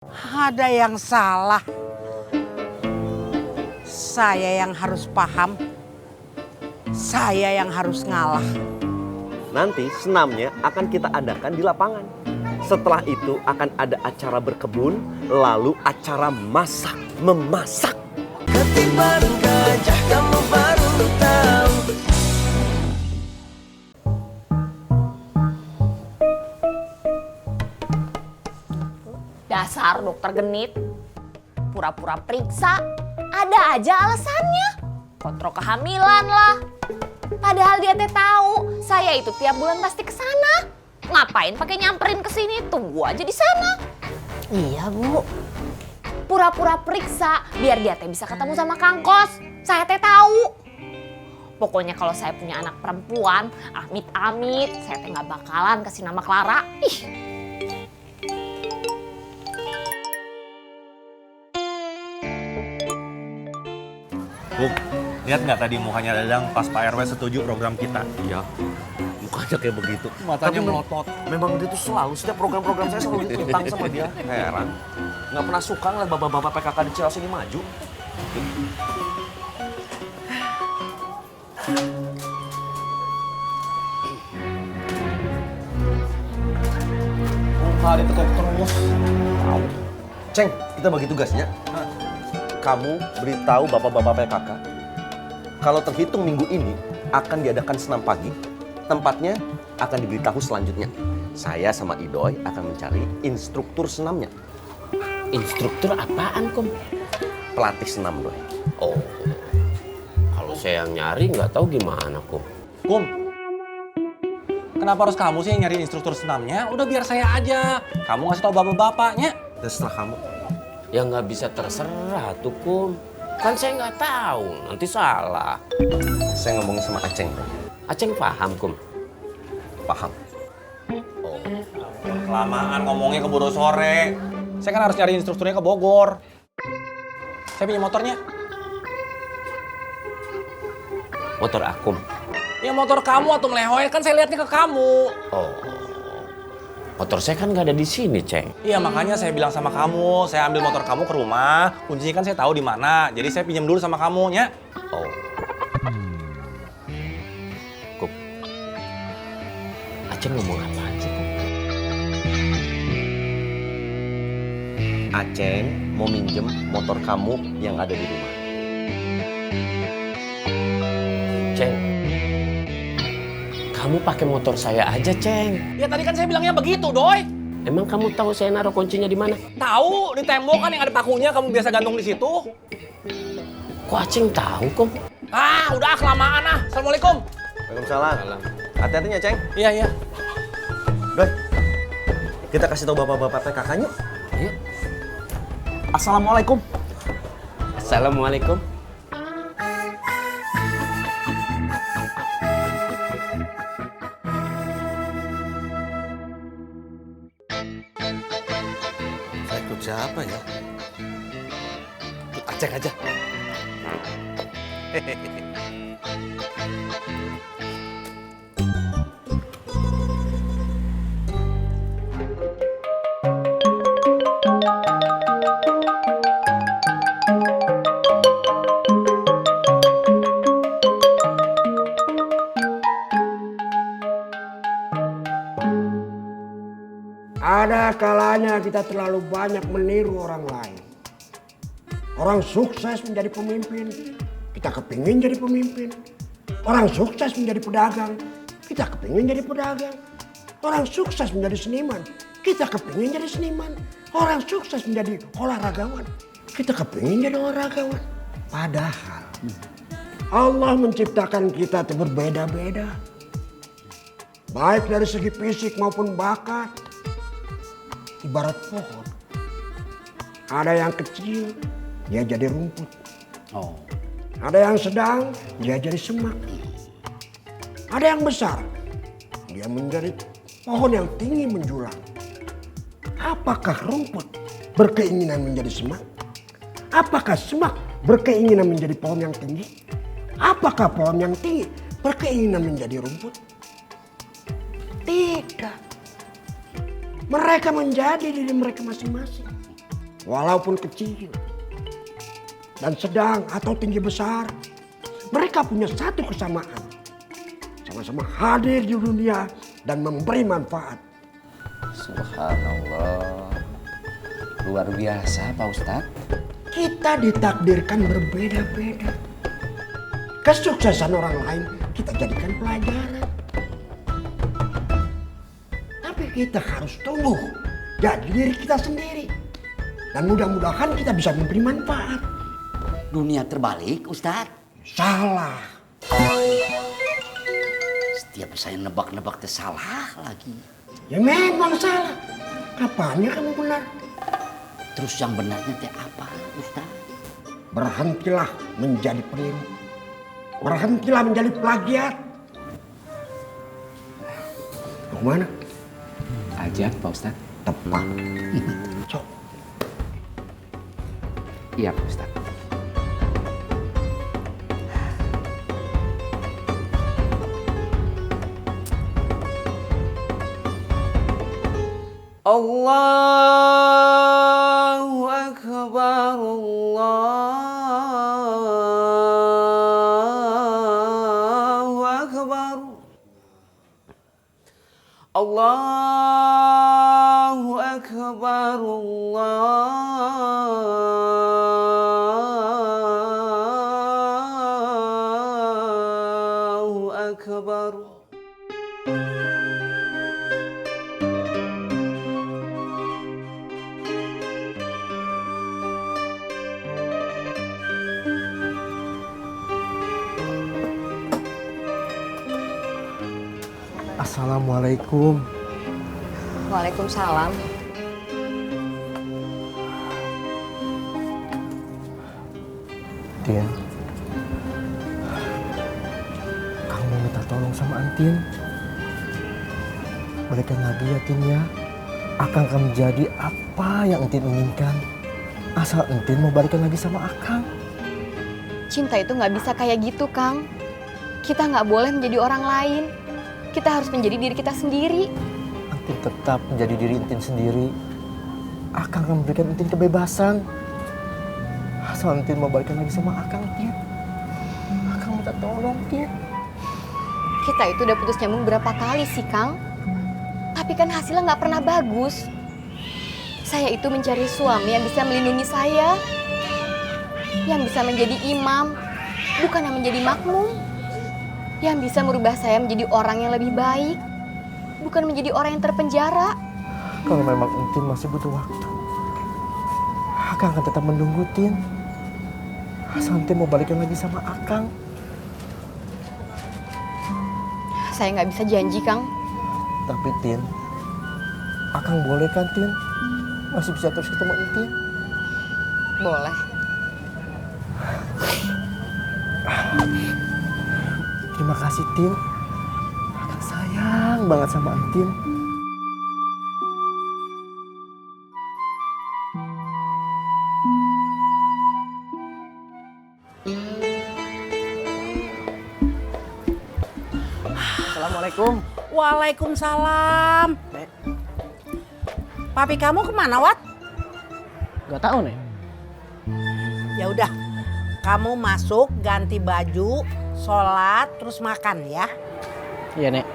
Ada yang salah. Saya yang harus paham. Saya yang harus ngalah. Nanti senamnya akan kita adakan di lapangan. Setelah itu akan ada acara berkebun, lalu acara masak, memasak. Ketimbang gajah kamu baru tahu. Dasar dokter genit, pura-pura periksa, ada aja alasannya. Kontrol kehamilan lah. Padahal dia teh tahu saya itu tiap bulan pasti ke sana. Ngapain pakai nyamperin ke sini? Tunggu aja di sana. Iya, Bu. Pura-pura periksa biar dia teh bisa ketemu sama Kang Kos. Saya teh tahu. Pokoknya kalau saya punya anak perempuan, amit-amit, saya teh nggak bakalan kasih nama Clara. Ih. Bung, lihat nggak tadi mukanya Dadang pas Pak RW setuju program kita? Iya, mukanya kayak begitu. Matanya melotot. Memang dia tuh selalu, setiap program-program saya selalu ditentang sama dia. Heran. Nggak pernah suka ngeliat bapak-bapak PKK di Ciraos ini maju. Muka ditekuk terus. Tahu. Ceng, kita bagi tugasnya. Kamu beritahu bapak-bapak PKK kalau terhitung minggu ini akan diadakan senam pagi. Tempatnya akan diberitahu selanjutnya. Saya sama Idoy akan mencari instruktur senamnya. Instruktur apaan, Kom? Pelatih senam, Doy. Oh, kalau saya yang nyari nggak tahu gimana, Kom. Kum, kenapa harus kamu sih yang nyari instruktur senamnya? Udah biar saya aja. Kamu ngasih tahu bapak-bapaknya. Terserah kamu. Ya nggak bisa terserah tuh, Kom. Kan saya nggak tahu, nanti salah. Saya ngomongin sama Aceng, Doy. Aceng paham, Kom? Paham. Oh, Kelamaan ngomongnya keburu sore. Saya kan harus nyari instrukturnya ke Bogor. Saya punya motornya. motor akum. Ya motor kamu atau melehoy, kan saya lihatnya ke kamu. Oh, motor saya kan nggak ada di sini, Ceng. Iya, makanya saya bilang sama kamu, saya ambil motor kamu ke rumah, kuncinya kan saya tahu di mana. Jadi saya pinjam dulu sama kamu, ya. Oh. Kup. Aceng ngomong apaan sih, Kup? Aceng mau minjem motor kamu yang ada di rumah. Ceng, kamu pakai motor saya aja, Ceng. Ya tadi kan saya bilangnya begitu, Doy. Emang kamu tahu saya naruh kuncinya di mana? Tahu, di tembok kan yang ada pakunya, kamu biasa gantung di situ. Kok Aceng tahu, Kom? Ah, udah kelamaan ah. Assalamualaikum. Waalaikumsalam. Hati-hatinya, Ceng. Iya, iya. Doy, kita kasih tahu bapak-bapak PKK-nya. Ayo. Assalamualaikum. Assalamualaikum. Saya ikut siapa ya? Ikut Aceng aja. Ada kalanya kita terlalu banyak meniru orang lain. Orang sukses menjadi pemimpin, kita kepingin jadi pemimpin. Orang sukses menjadi pedagang, kita kepingin jadi pedagang. Orang sukses menjadi seniman, kita kepingin jadi seniman. Orang sukses menjadi olahragawan, kita kepingin jadi olahragawan. Padahal Allah menciptakan kita itu berbeda-beda. Baik dari segi fisik maupun bakat. Ibarat pohon. Ada yang kecil, dia jadi rumput. Oh. Ada yang sedang, dia jadi semak. Ada yang besar, dia menjadi pohon yang tinggi menjulang. Apakah rumput berkeinginan menjadi semak? Apakah semak berkeinginan menjadi pohon yang tinggi? Apakah pohon yang tinggi berkeinginan menjadi rumput? Tidak. Mereka menjadi diri mereka masing-masing. walaupun kecil dan sedang atau tinggi besar, mereka punya satu kesamaan. Sama-sama hadir di dunia dan memberi manfaat. Subhanallah. Luar biasa Pak Ustadz. Kita ditakdirkan berbeda-beda. Kesuksesan orang lain kita jadikan pelajaran. Tapi kita harus tumbuh jadi diri kita sendiri. Dan mudah-mudahan kita bisa memberi manfaat. Dunia terbalik Ustadz. Salah. Setiap saya nebak-nebak salah lagi. Ya memang salah. Kapannya kamu benar? Terus yang benarnya teh apa Ustadz? Berhentilah menjadi peniru. Berhentilah menjadi plagiat. Mau kemana? Ajak Pak Ustadz. Tepat. Sok. Iya Pak Ustadz. Allahu Akbar, Allahu Akbar. Allahu Akbar, Allahu Akbar. Assalamualaikum. Waalaikumsalam. Tin, kamu minta tolong sama Antin. Balikan lagi ya Tin ya. Akang akan menjadi apa yang Entin inginkan. Asal Entin mau balikan lagi sama Akang. Cinta itu nggak bisa kayak gitu, Kang. Kita nggak boleh menjadi orang lain. Kita harus menjadi diri kita sendiri. Entin tetap menjadi diri Entin sendiri. Akang akan memberikan Entin kebebasan. Asal Entin mau balikan lagi sama Akang, Tin. Akang minta tolong, Tin. Kita itu udah putus nyambung berapa kali sih, Kang? Tapi kan hasilnya nggak pernah bagus. Saya itu mencari suami yang bisa melindungi saya. Yang bisa menjadi imam, bukan yang menjadi makmum. Yang bisa merubah saya menjadi orang yang lebih baik, bukan menjadi orang yang terpenjara. Kalau memang Entin masih butuh waktu, Akang akan tetap menunggu, Tin. Asal Entin mau balikan lagi sama Akang. Saya nggak bisa janji, Kang. Tapi Tin, Akang boleh kan, Tin? Masih bisa terus ketemu Entin? Boleh. Terima kasih, Tin. Akang sayang banget sama Entin. Assalamualaikum. Waalaikumsalam. Papi kamu kemana, Wat? Gak tahu nih. Ya udah, kamu masuk, ganti baju, sholat, terus makan ya. Iya, Nek.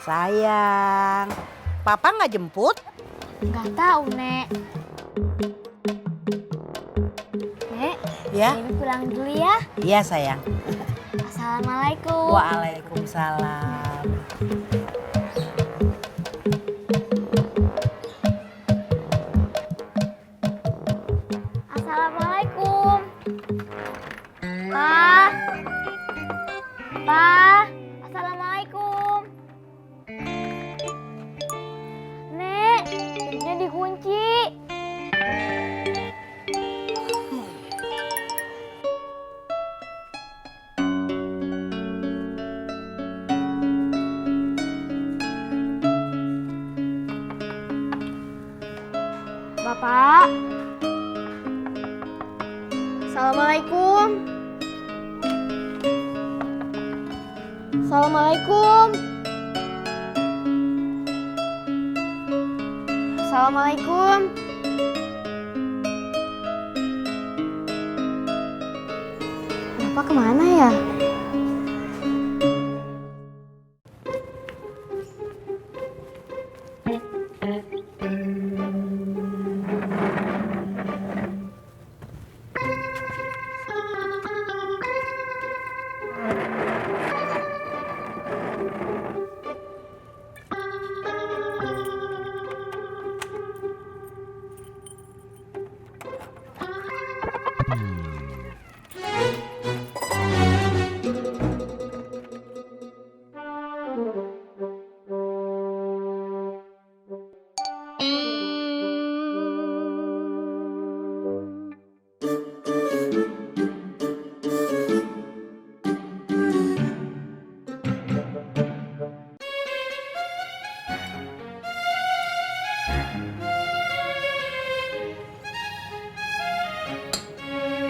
Sayang, Papa nggak jemput? Nggak tahu, Nek. Nek, Ya? Dewi pulang dulu ya. Iya sayang. Assalamualaikum. Waalaikumsalam. Assalamualaikum. Pa. Pa. Assalamualaikum. Nek, pintunya dikunci. Bapak. Assalamualaikum. Assalamualaikum. Assalamualaikum. Bapak kemana ya?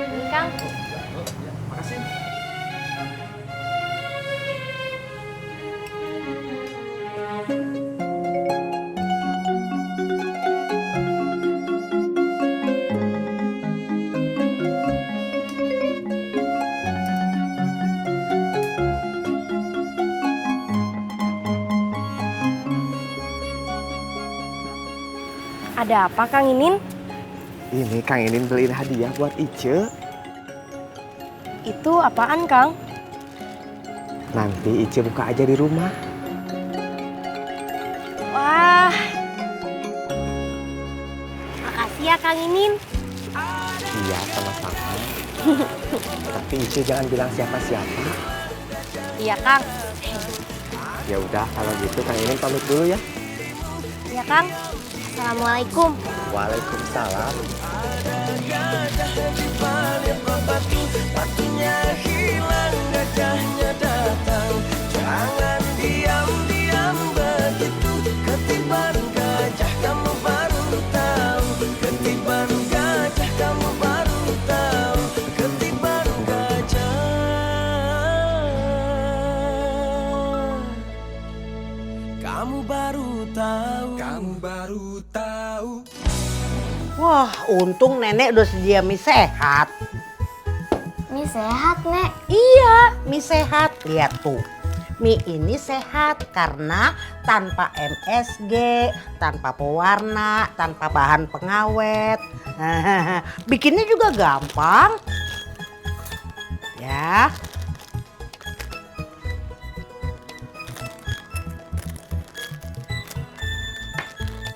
Ini Kang. Ada apa Kang Inin? Ini Kang Inin beliin hadiah buat Ice. Itu apaan Kang? Nanti Ice buka aja di rumah. Wah. Makasih ya Kang Inin. Iya, sama-sama. Tapi Ice jangan bilang siapa-siapa. Iya Kang. Ya udah, kalau gitu Kang Inin pamit dulu ya. Iya Kang. Assalamualaikum. Waalaikumsalam. Batunya hilang, gajahnya datang. Jangan diam-diam begitu. Ketiban gajah kamu baru tahu. Ketiban gajah kamu baru tahu. Ketiban gajah kamu baru tahu. Kamu baru tahu. Wah, untung nenek udah sedia mie sehat. Mie sehat, Nek. Iya, mie sehat. Lihat tuh. Mie ini sehat karena tanpa MSG, tanpa pewarna, tanpa bahan pengawet. Bikinnya juga gampang. Ya.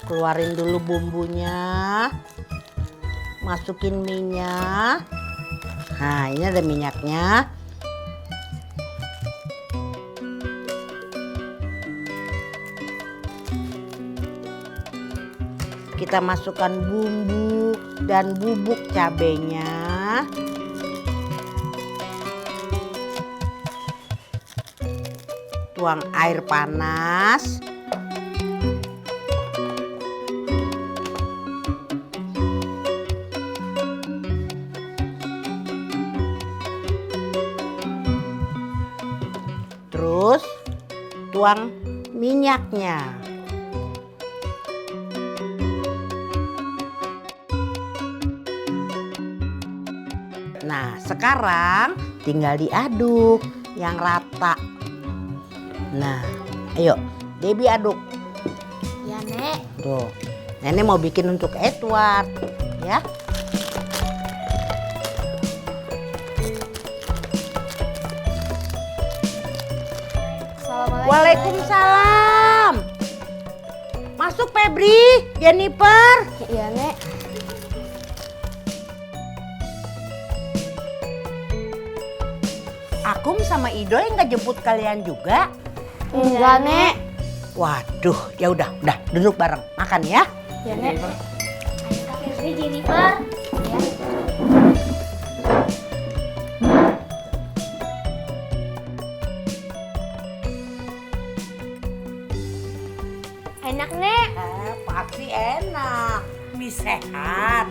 Keluarin dulu bumbunya. Masukin minyak. Nah, ini ada minyaknya. Kita masukkan bumbu dan bubuk cabenya. Tuang air panas. Terus tuang minyaknya. Nah, sekarang tinggal diaduk yang rata. Nah, ayo, Debbie aduk. Ya, Nek. Tuh, Nenek mau bikin untuk Edward, ya. Assalamualaikum. Waalaikumsalam. Masuk Febri, Jennifer. Iya, Nek. Akum sama Idoy nggak jemput kalian juga? Enggak, Nek. Waduh, ya udah duduk bareng makan ya. Ya, Nek. Ayo, Kak Febri, Jennifer. Ya. Enak, Nek. Pasti enak, mie sehat.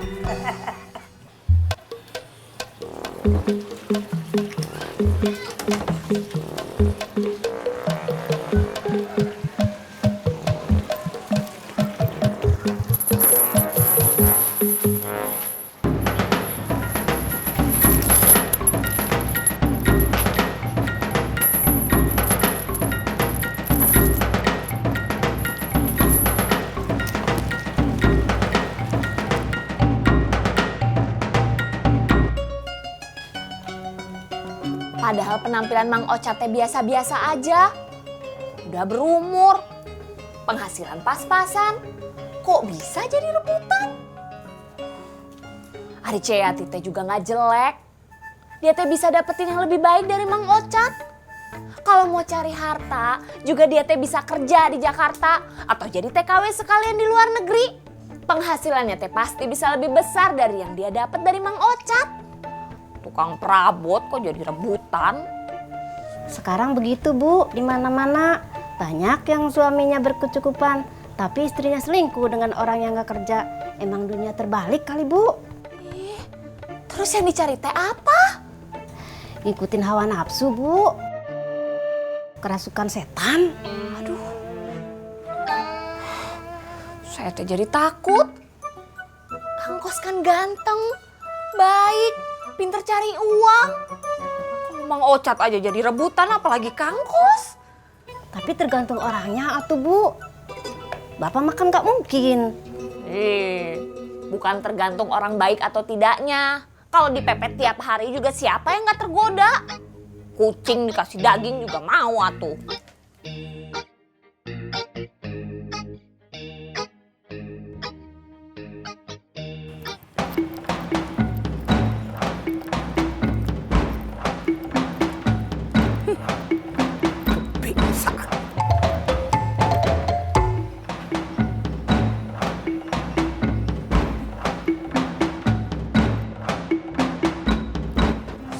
Padahal penampilan Mang Ocat teh biasa-biasa aja. Udah berumur, penghasilan pas-pasan, kok bisa jadi rebutan? Ari Ceyati teh juga nggak jelek. Dia teh bisa dapetin yang lebih baik dari Mang Ocat. Kalau mau cari harta, juga dia teh bisa kerja di Jakarta atau jadi TKW sekalian di luar negeri. Penghasilannya teh pasti bisa lebih besar dari yang dia dapat dari Mang Ocat. Tukang perabot kok jadi rebutan. Sekarang begitu Bu, di mana-mana banyak yang suaminya berkecukupan, tapi istrinya selingkuh dengan orang yang gak kerja. Emang dunia terbalik kali Bu? Terus yang dicari teh apa? Ngikutin hawa nafsu Bu. Kerasukan setan. Aduh, saya teh jadi takut. Kang Kos kan ganteng, baik, pinter cari uang. Kalau Mang Ocat aja jadi rebutan, apalagi Kang Kos. Tapi tergantung orangnya atuh Bu. Bapak makan gak mungkin. Bukan tergantung orang baik atau tidaknya. Kalau dipepet tiap hari juga siapa yang gak tergoda? Kucing dikasih daging juga mau atuh.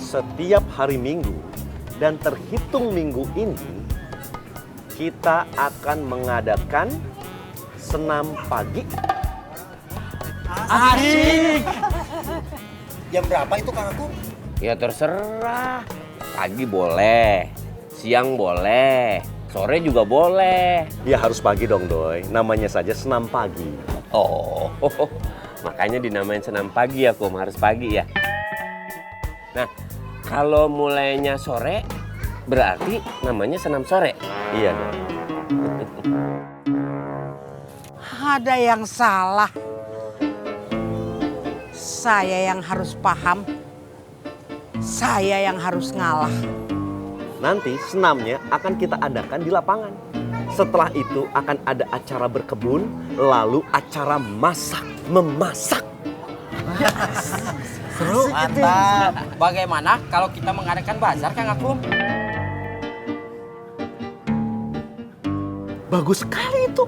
Setiap hari Minggu dan terhitung minggu ini, kita akan mengadakan senam pagi. Asik. Jam berapa itu Kang Akung? Ya terserah. Pagi boleh, siang boleh, sore juga boleh. Ya harus pagi dong Doi, namanya saja senam pagi. Oh, makanya dinamain senam pagi ya Kum, harus pagi ya. Nah, kalau mulainya sore, berarti namanya senam sore. Iya dong. Ada yang salah. Saya yang harus paham. Saya yang harus ngalah. Nanti senamnya akan kita adakan di lapangan. Setelah itu akan ada acara berkebun, lalu acara masak, memasak. Seru, mantap. Bagaimana kalau kita mengadakan bazar, Kang Akung? Bagus sekali itu.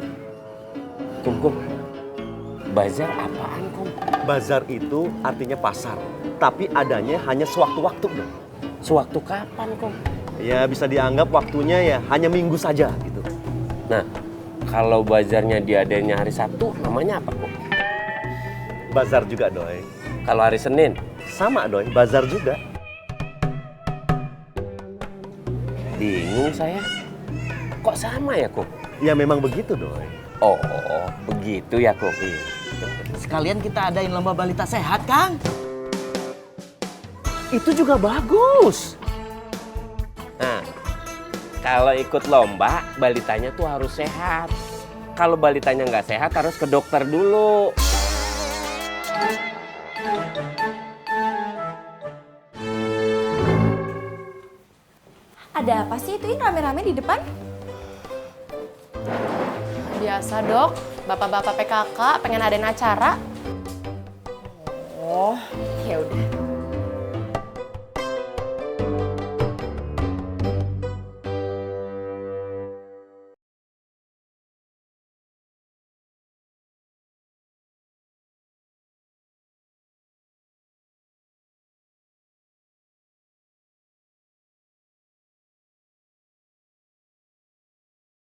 Kum, bazar apaan Kum? Bazar itu artinya pasar, tapi adanya hanya sewaktu-waktu dong. Sewaktu kapan Kum? Ya bisa dianggap waktunya ya hanya minggu saja gitu. Nah, kalau bazarnya diadainnya hari Sabtu, namanya apa Kum? Bazar juga Doi. Kalau hari Senin? Sama Doi, bazar juga. Bingung saya. Kok sama ya Kum? Ya memang begitu Doi. Oh, begitu ya Kum? Sekalian kita adain lomba balita sehat, Kang. Itu juga bagus. Nah, kalau ikut lomba, balitanya tuh harus sehat. Kalau balitanya nggak sehat, harus ke dokter dulu. Ada apa sih ituin rame-rame di depan? Biasa dok, bapak-bapak PKK pengen adain acara. Oh, ya udah.